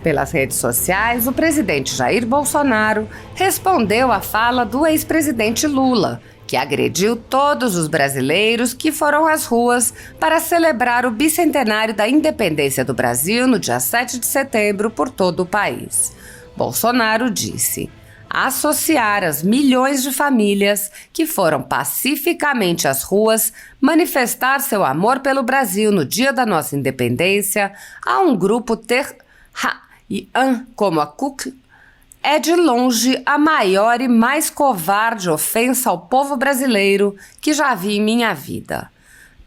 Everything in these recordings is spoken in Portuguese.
Pelas redes sociais, o presidente Jair Bolsonaro respondeu à fala do ex-presidente Lula, que agrediu todos os brasileiros que foram às ruas para celebrar o bicentenário da independência do Brasil no dia 7 de setembro por todo o país. Bolsonaro disse: associar as milhões de famílias que foram pacificamente às ruas manifestar seu amor pelo Brasil no dia da nossa independência a um grupo como a Ku é de longe a maior e mais covarde ofensa ao povo brasileiro que já vi em minha vida.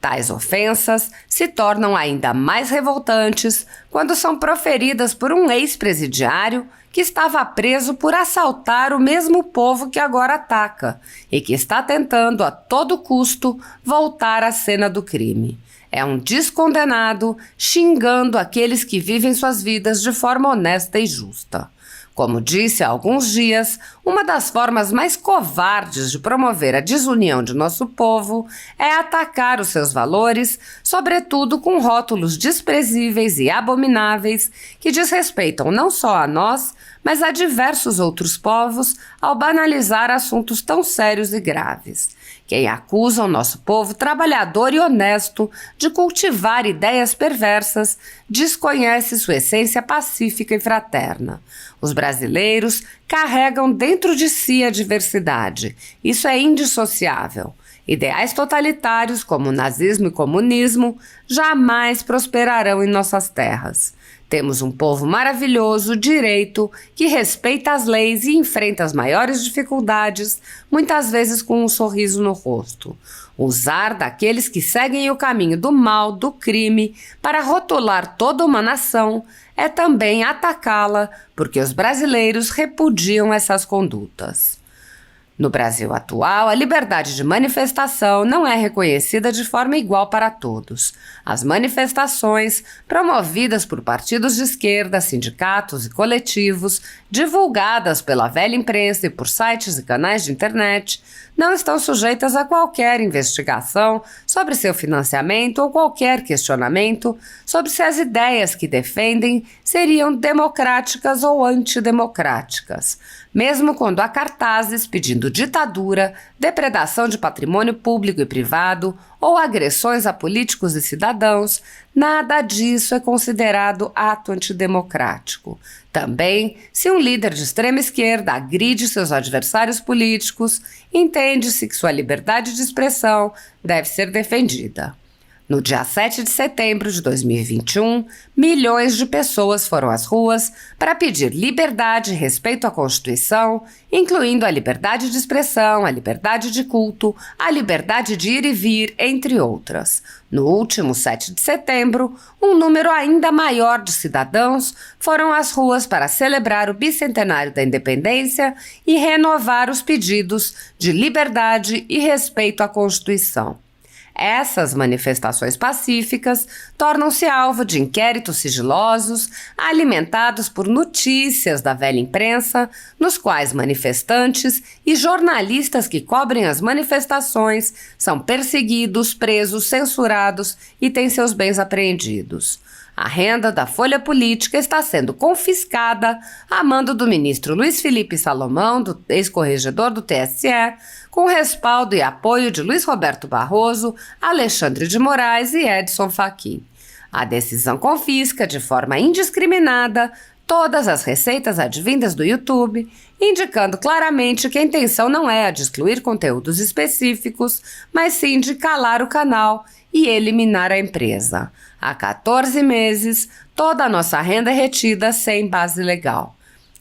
Tais ofensas se tornam ainda mais revoltantes quando são proferidas por um ex-presidiário que estava preso por assaltar o mesmo povo que agora ataca e que está tentando a todo custo voltar à cena do crime. É um descondenado xingando aqueles que vivem suas vidas de forma honesta e justa. Como disse há alguns dias, uma das formas mais covardes de promover a desunião de nosso povo é atacar os seus valores, sobretudo com rótulos desprezíveis e abomináveis que desrespeitam não só a nós, mas a diversos outros povos ao banalizar assuntos tão sérios e graves. Quem acusa o nosso povo trabalhador e honesto de cultivar ideias perversas desconhece sua essência pacífica e fraterna. Os brasileiros carregam dentro de si a diversidade. Isso é indissociável. Ideais totalitários como o nazismo e comunismo jamais prosperarão em nossas terras. Temos um povo maravilhoso, direito, que respeita as leis e enfrenta as maiores dificuldades, muitas vezes com um sorriso no rosto. Usar daqueles que seguem o caminho do mal, do crime, para rotular toda uma nação é também atacá-la, porque os brasileiros repudiam essas condutas. No Brasil atual, a liberdade de manifestação não é reconhecida de forma igual para todos. As manifestações, promovidas por partidos de esquerda, sindicatos e coletivos, divulgadas pela velha imprensa e por sites e canais de internet, não estão sujeitas a qualquer investigação sobre seu financiamento ou qualquer questionamento sobre se as ideias que defendem seriam democráticas ou antidemocráticas. Mesmo quando há cartazes pedindo ditadura, depredação de patrimônio público e privado ou agressões a políticos e cidadãos, nada disso é considerado ato antidemocrático. Também, se um líder de extrema esquerda agride seus adversários políticos, entende-se que sua liberdade de expressão deve ser defendida. No dia 7 de setembro de 2021, milhões de pessoas foram às ruas para pedir liberdade e respeito à Constituição, incluindo a liberdade de expressão, a liberdade de culto, a liberdade de ir e vir, entre outras. No último 7 de setembro, um número ainda maior de cidadãos foram às ruas para celebrar o bicentenário da independência e renovar os pedidos de liberdade e respeito à Constituição. Essas manifestações pacíficas tornam-se alvo de inquéritos sigilosos, alimentados por notícias da velha imprensa, nos quais manifestantes e jornalistas que cobrem as manifestações são perseguidos, presos, censurados e têm seus bens apreendidos. A renda da Folha Política está sendo confiscada a mando do ministro Luiz Felipe Salomão, do ex-corregedor do TSE, com respaldo e apoio de Luiz Roberto Barroso, Alexandre de Moraes e Edson Fachin. A decisão confisca, de forma indiscriminada, todas as receitas advindas do YouTube, indicando claramente que a intenção não é a de excluir conteúdos específicos, mas sim de calar o canal e eliminar a empresa. Há 14 meses, toda a nossa renda é retida sem base legal.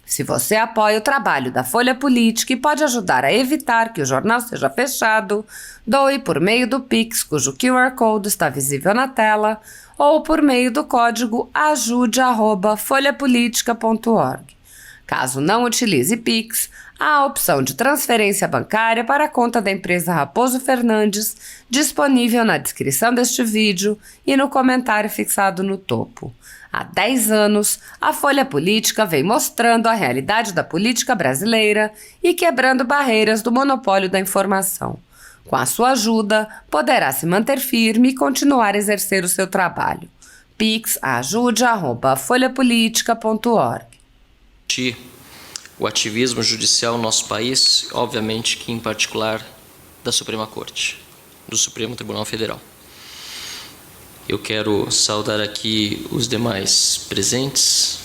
Se você apoia o trabalho da Folha Política e pode ajudar a evitar que o jornal seja fechado, doe por meio do Pix, cujo QR Code está visível na tela, ou por meio do código ajude@folhapolitica.org. Caso não utilize Pix, há a opção de transferência bancária para a conta da empresa Raposo Fernandes, disponível na descrição deste vídeo e no comentário fixado no topo. Há 10 anos, a Folha Política vem mostrando a realidade da política brasileira e quebrando barreiras do monopólio da informação. Com a sua ajuda, poderá se manter firme e continuar a exercer o seu trabalho. pix@ajude@folhapolitica.org. O ativismo judicial no nosso país, obviamente que em particular da Suprema Corte, do Supremo Tribunal Federal. Eu quero saudar aqui os demais presentes,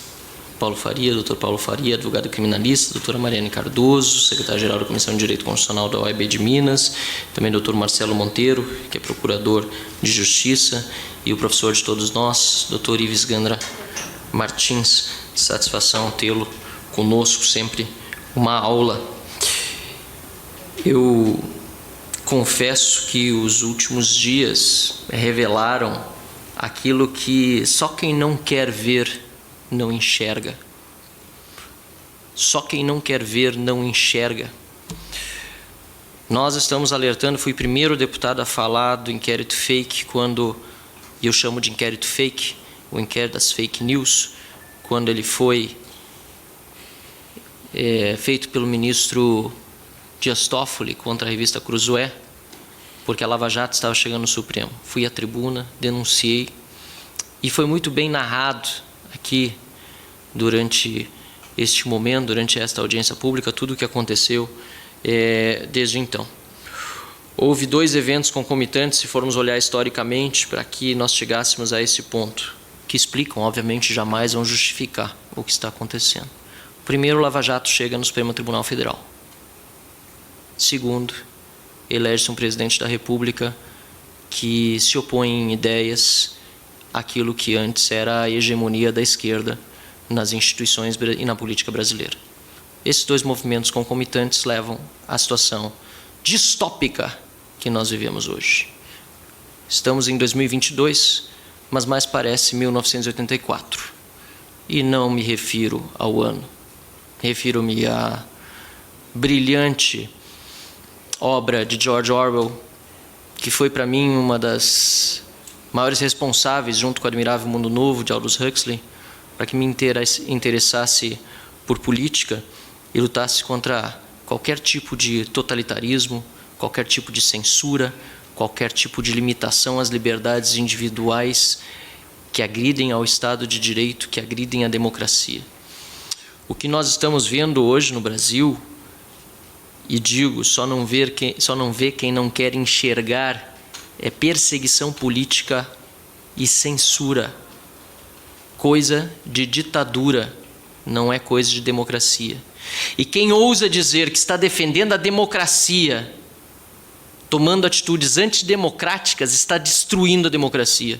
Paulo Faria, Dr. Paulo Faria, advogado criminalista, doutora Mariane Cardoso, secretário-geral da Comissão de Direito Constitucional da OAB de Minas, também Dr. Marcelo Monteiro, que é procurador de Justiça, e o professor de todos nós, Dr. Ives Gandra Martins. Satisfação tê-lo conosco, sempre uma aula. Eu confesso que os últimos dias revelaram aquilo que só quem não quer ver não enxerga. Só quem não quer ver não enxerga. Nós estamos alertando, fui o primeiro deputado a falar do inquérito fake, quando eu chamo de inquérito fake, o inquérito das fake news, quando ele foi feito pelo ministro Dias Toffoli contra a revista Cruzoé, porque a Lava Jato estava chegando no Supremo. Fui à tribuna, denunciei, e foi muito bem narrado aqui durante este momento, durante esta audiência pública, tudo o que aconteceu desde então. Houve 2 eventos concomitantes, se formos olhar historicamente, para que nós chegássemos a esse ponto, que explicam, obviamente, jamais vão justificar o que está acontecendo. Primeiro, o Lava Jato chega no Supremo Tribunal Federal. Segundo, elege-se um presidente da República que se opõe em ideias àquilo que antes era a hegemonia da esquerda nas instituições e na política brasileira. Esses 2 movimentos concomitantes levam à situação distópica que nós vivemos hoje. Estamos em 2022, mas mais parece 1984. E não me refiro ao ano. Refiro-me à brilhante obra de George Orwell, que foi para mim uma das maiores responsáveis, junto com o Admirável Mundo Novo de Aldous Huxley, para que me interessasse por política e lutasse contra qualquer tipo de totalitarismo, qualquer tipo de censura, qualquer tipo de limitação às liberdades individuais que agridem ao Estado de Direito, que agridem a democracia. O que nós estamos vendo hoje no Brasil, e digo, só não vê quem não quer enxergar, é perseguição política e censura. Coisa de ditadura, não é coisa de democracia. E quem ousa dizer que está defendendo a democracia, tomando atitudes antidemocráticas, está destruindo a democracia.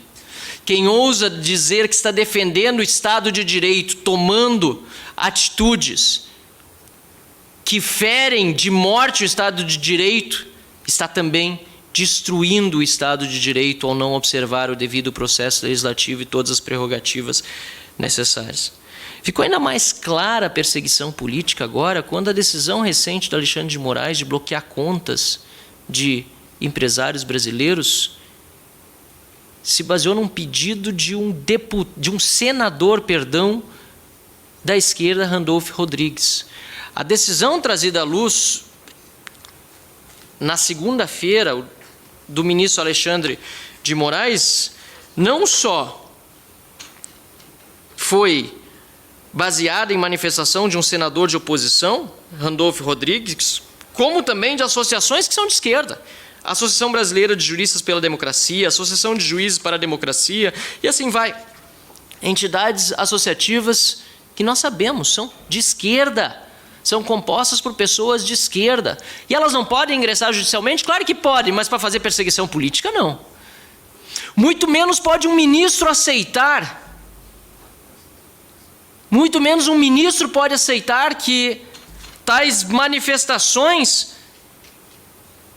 Quem ousa dizer que está defendendo o Estado de Direito, tomando atitudes que ferem de morte o Estado de Direito, está também destruindo o Estado de Direito ao não observar o devido processo legislativo e todas as prerrogativas necessárias. Ficou ainda mais clara a perseguição política agora, quando a decisão recente do Alexandre de Moraes de bloquear contas de empresários brasileiros se baseou num pedido de um senador, da esquerda, Randolph Rodrigues. A decisão trazida à luz na segunda-feira do ministro Alexandre de Moraes não só foi baseada em manifestação de um senador de oposição, Randolph Rodrigues, como também de associações que são de esquerda. A Associação Brasileira de Juristas pela Democracia, a Associação de Juízes para a Democracia, e assim vai. Entidades associativas que nós sabemos são de esquerda, são compostas por pessoas de esquerda. E elas não podem ingressar judicialmente? Claro que podem, mas para fazer perseguição política, não. Muito menos pode um ministro aceitar, muito menos um ministro pode aceitar que tais manifestações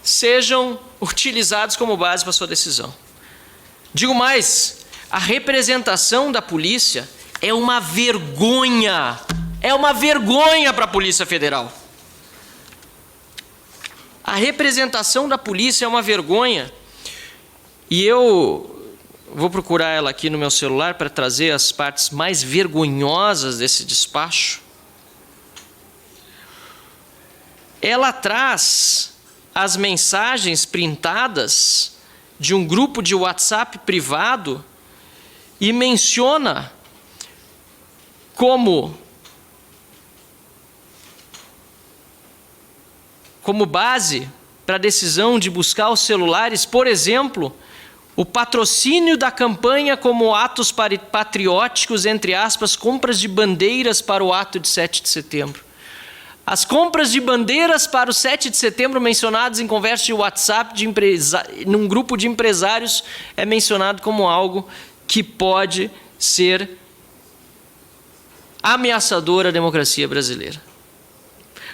sejam utilizados como base para sua decisão. Digo mais, a representação da polícia é uma vergonha. É uma vergonha para a Polícia Federal. A representação da polícia é uma vergonha. E eu vou procurar ela aqui no meu celular para trazer as partes mais vergonhosas desse despacho. Ela traz as mensagens printadas de um grupo de WhatsApp privado e menciona como base para a decisão de buscar os celulares, por exemplo, o patrocínio da campanha como atos patrióticos, entre aspas, compras de bandeiras para o ato de 7 de setembro. As compras de bandeiras para o 7 de setembro mencionados em conversa de WhatsApp num grupo de empresários é mencionado como algo que pode ser ameaçador à democracia brasileira.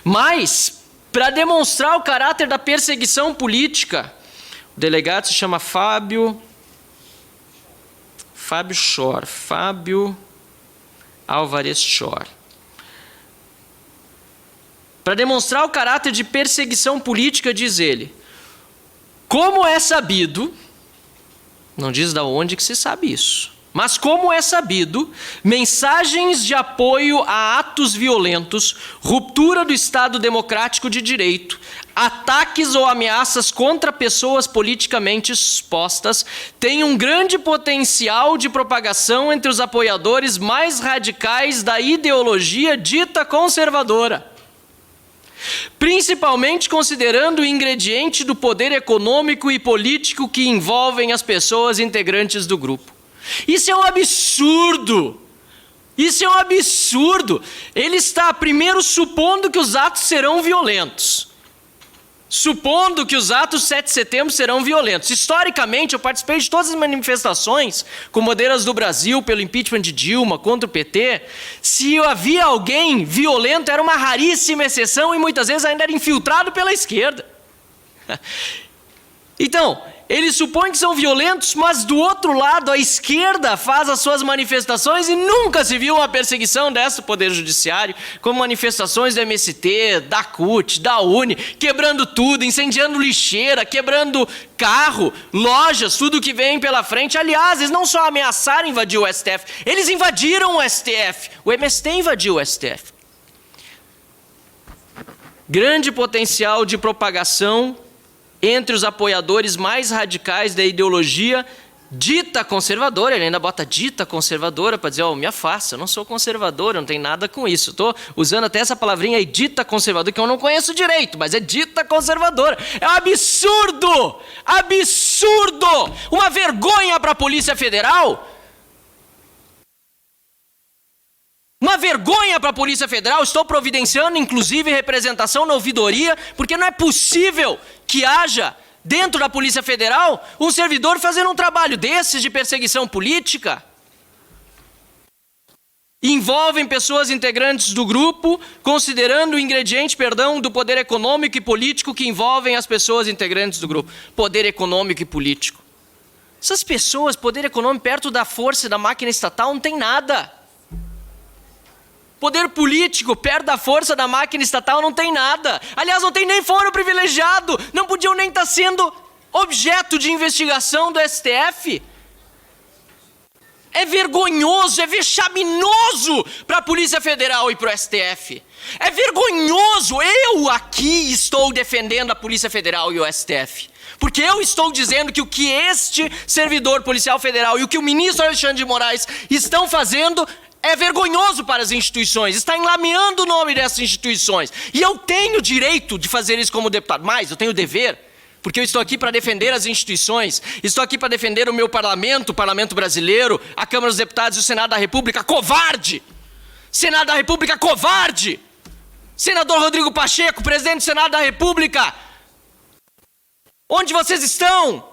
Mas, para demonstrar o caráter da perseguição política, o delegado se chama Fábio Álvares Schor. Para demonstrar o caráter de perseguição política, diz ele, como é sabido, não diz de onde que se sabe isso, mas como é sabido, mensagens de apoio a atos violentos, ruptura do Estado Democrático de Direito, ataques ou ameaças contra pessoas politicamente expostas têm um grande potencial de propagação entre os apoiadores mais radicais da ideologia dita conservadora, principalmente considerando o ingrediente do poder econômico e político que envolvem as pessoas integrantes do grupo. Isso é um absurdo! Isso é um absurdo! Ele está, primeiro, supondo que os atos serão violentos. Supondo que os atos 7 de setembro serão violentos. Historicamente, eu participei de todas as manifestações com bandeiras do Brasil, pelo impeachment de Dilma, contra o PT. Se havia alguém violento, era uma raríssima exceção e muitas vezes ainda era infiltrado pela esquerda. Então, eles supõem que são violentos, mas do outro lado, a esquerda faz as suas manifestações e nunca se viu uma perseguição dessa do Poder Judiciário, como manifestações do MST, da CUT, da UNE, quebrando tudo, incendiando lixeira, quebrando carro, lojas, tudo que vem pela frente. Aliás, eles não só ameaçaram invadir o STF, eles invadiram o STF. O MST invadiu o STF. Grande potencial de propagação entre os apoiadores mais radicais da ideologia dita conservadora. Ele ainda bota dita conservadora para dizer, me afasta, eu não sou conservador, eu não tenho nada com isso. Estou usando até essa palavrinha aí, dita conservadora, que eu não conheço direito, mas é dita conservadora. É um absurdo! Absurdo! Uma vergonha para a Polícia Federal. Uma vergonha para a Polícia Federal. Estou providenciando, inclusive, representação na ouvidoria, porque não é possível que haja, dentro da Polícia Federal, um servidor fazendo um trabalho desses de perseguição política. Envolvem pessoas integrantes do grupo, considerando o ingrediente, do poder econômico e político que envolvem as pessoas integrantes do grupo. Poder econômico e político. Essas pessoas, poder econômico, perto da força da máquina estatal, não tem nada. Poder político, perto da força da máquina estatal, não tem nada. Aliás, não tem nem foro privilegiado. Não podiam nem estar sendo objeto de investigação do STF. É vergonhoso, é vexaminoso para a Polícia Federal e para o STF. É vergonhoso. Eu aqui estou defendendo a Polícia Federal e o STF. Porque eu estou dizendo que o que este servidor policial federal e o que o ministro Alexandre de Moraes estão fazendo é vergonhoso para as instituições, está enlameando o nome dessas instituições. E eu tenho direito de fazer isso como deputado, mas eu tenho dever, porque eu estou aqui para defender as instituições, estou aqui para defender o meu parlamento, o parlamento brasileiro, a Câmara dos Deputados e o Senado da República. Covarde! Senado da República, covarde! Senador Rodrigo Pacheco, presidente do Senado da República, onde vocês estão?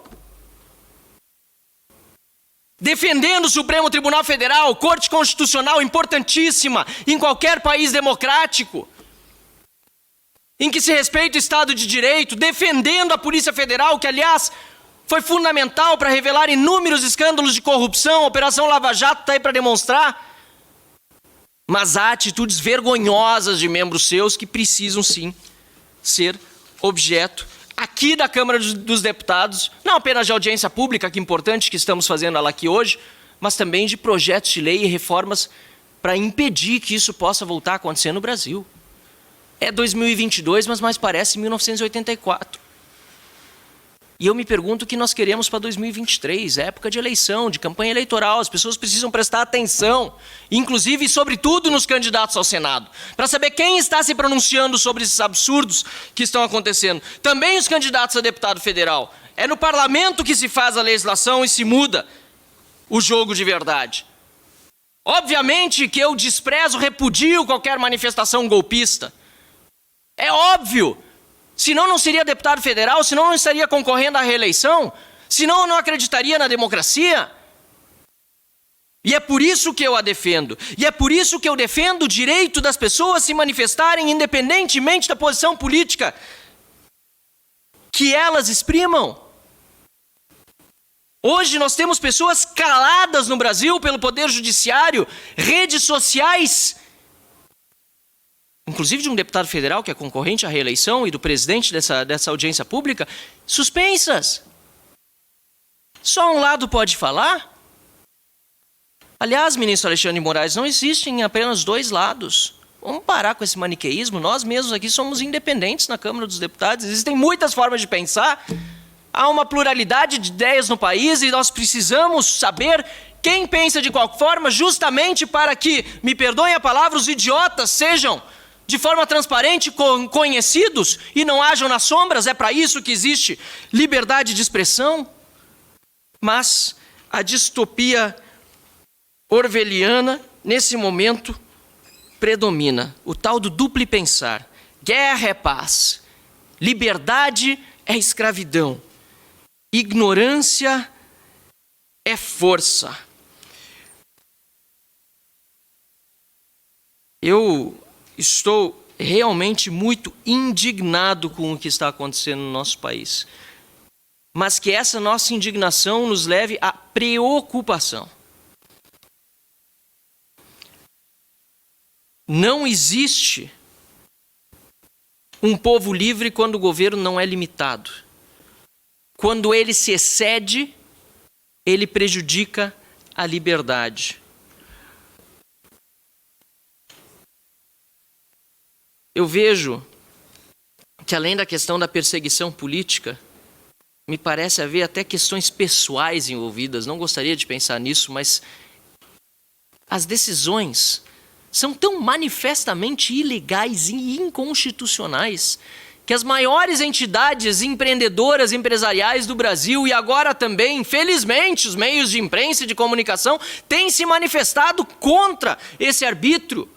Defendendo o Supremo Tribunal Federal, Corte Constitucional importantíssima em qualquer país democrático, em que se respeita o Estado de Direito, defendendo a Polícia Federal, que aliás foi fundamental para revelar inúmeros escândalos de corrupção. A Operação Lava Jato está aí para demonstrar. Mas há atitudes vergonhosas de membros seus que precisam sim ser objeto aqui da Câmara dos Deputados, não apenas de audiência pública, que é importante que estamos fazendo ela aqui hoje, mas também de projetos de lei e reformas para impedir que isso possa voltar a acontecer no Brasil. É 2022, mas mais parece 1984. E eu me pergunto o que nós queremos para 2023, época de eleição, de campanha eleitoral. As pessoas precisam prestar atenção, inclusive e sobretudo nos candidatos ao Senado, para saber quem está se pronunciando sobre esses absurdos que estão acontecendo. Também os candidatos a deputado federal. É no parlamento que se faz a legislação e se muda o jogo de verdade. Obviamente que eu desprezo, repudio qualquer manifestação golpista. É óbvio. Senão não seria deputado federal, senão não estaria concorrendo à reeleição, senão eu não acreditaria na democracia. E é por isso que eu a defendo. E é por isso que eu defendo o direito das pessoas se manifestarem independentemente da posição política que elas exprimam. Hoje nós temos pessoas caladas no Brasil pelo Poder Judiciário, redes sociais, inclusive de um deputado federal que é concorrente à reeleição e do presidente dessa audiência pública, suspensas. Só um lado pode falar? Aliás, ministro Alexandre de Moraes, não existem apenas dois lados. Vamos parar com esse maniqueísmo. Nós mesmos aqui somos independentes na Câmara dos Deputados. Existem muitas formas de pensar. Há uma pluralidade de ideias no país e nós precisamos saber quem pensa de qual forma, justamente para que, me perdoem a palavra, os idiotas sejam de forma transparente conhecidos e não hajam nas sombras. É para isso que existe liberdade de expressão. Mas a distopia orwelliana, nesse momento, predomina. O tal do duplo pensar. Guerra é paz. Liberdade é escravidão. Ignorância é força. Eu estou realmente muito indignado com o que está acontecendo no nosso país. Mas que essa nossa indignação nos leve à preocupação. Não existe um povo livre quando o governo não é limitado. Quando ele se excede, ele prejudica a liberdade. Eu vejo que, além da questão da perseguição política, me parece haver até questões pessoais envolvidas. Não gostaria de pensar nisso, mas as decisões são tão manifestamente ilegais e inconstitucionais que as maiores entidades empreendedoras, empresariais do Brasil e agora também, infelizmente, os meios de imprensa e de comunicação têm se manifestado contra esse arbítrio,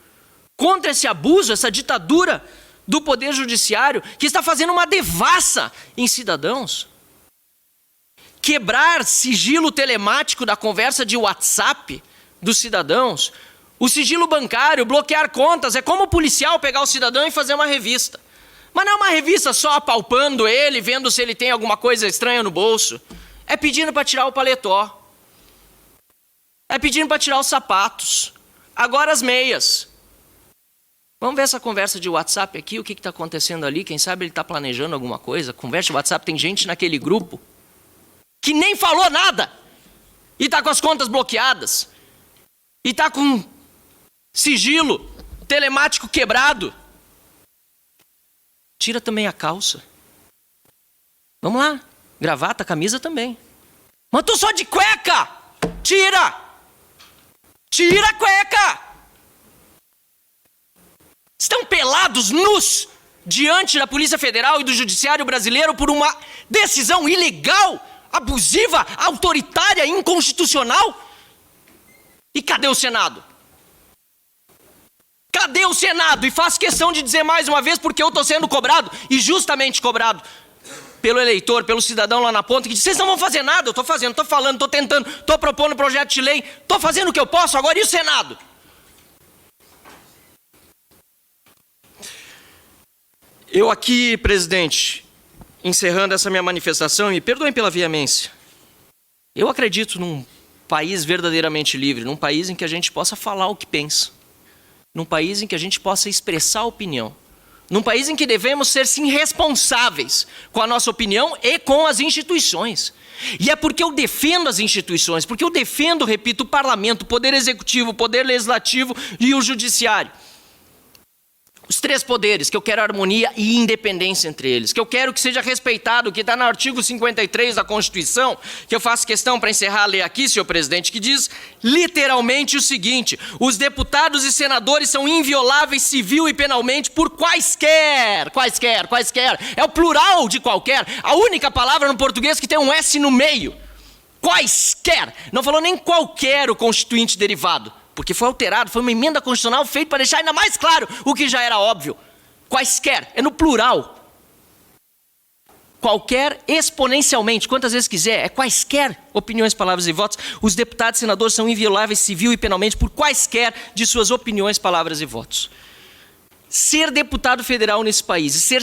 contra esse abuso, essa ditadura do Poder Judiciário, que está fazendo uma devassa em cidadãos. Quebrar sigilo telemático da conversa de WhatsApp dos cidadãos, o sigilo bancário, bloquear contas, é como o policial pegar o cidadão e fazer uma revista. Mas não é uma revista só apalpando ele, vendo se ele tem alguma coisa estranha no bolso. É pedindo para tirar o paletó. É pedindo para tirar os sapatos. Agora as meias. Vamos ver essa conversa de WhatsApp aqui, o que está acontecendo ali. Quem sabe ele está planejando alguma coisa. Conversa de WhatsApp, tem gente naquele grupo que nem falou nada. E está com as contas bloqueadas. E está com sigilo telemático quebrado. Tira também a calça. Vamos lá. Gravata, camisa também. Mas tô só de cueca! Tira! Tira a cueca! Estão pelados, nus, diante da Polícia Federal e do Judiciário brasileiro por uma decisão ilegal, abusiva, autoritária, inconstitucional? E cadê o Senado? Cadê o Senado? E faço questão de dizer mais uma vez, porque eu estou sendo cobrado, e justamente cobrado, pelo eleitor, pelo cidadão lá na ponta, que diz, vocês não vão fazer nada, eu estou fazendo, estou falando, estou tentando, estou propondo projeto de lei, estou fazendo o que eu posso, agora e o Senado? Eu aqui, presidente, encerrando essa minha manifestação, e me perdoem pela veemência, eu acredito num país verdadeiramente livre, num país em que a gente possa falar o que pensa, num país em que a gente possa expressar a opinião, num país em que devemos ser, sim, responsáveis com a nossa opinião e com as instituições. E é porque eu defendo as instituições, porque eu defendo, repito, o parlamento, o poder executivo, o poder legislativo e o judiciário. os três poderes, que eu quero harmonia e independência entre eles, que eu quero que seja respeitado o que está no artigo 53 da Constituição, que eu faço questão para encerrar a ler aqui, senhor presidente, que diz literalmente o seguinte: os deputados e senadores são invioláveis civil e penalmente por quaisquer, é o plural de qualquer, a única palavra no português que tem um S no meio, quaisquer, não falou nem qualquer o constituinte derivado, porque foi alterado, foi uma emenda constitucional feita para deixar ainda mais claro o que já era óbvio. Quaisquer, é no plural. Qualquer exponencialmente, quantas vezes quiser, é quaisquer opiniões, palavras e votos. Os deputados e senadores são invioláveis civil e penalmente por quaisquer de suas opiniões, palavras e votos. Ser deputado federal nesse país e ser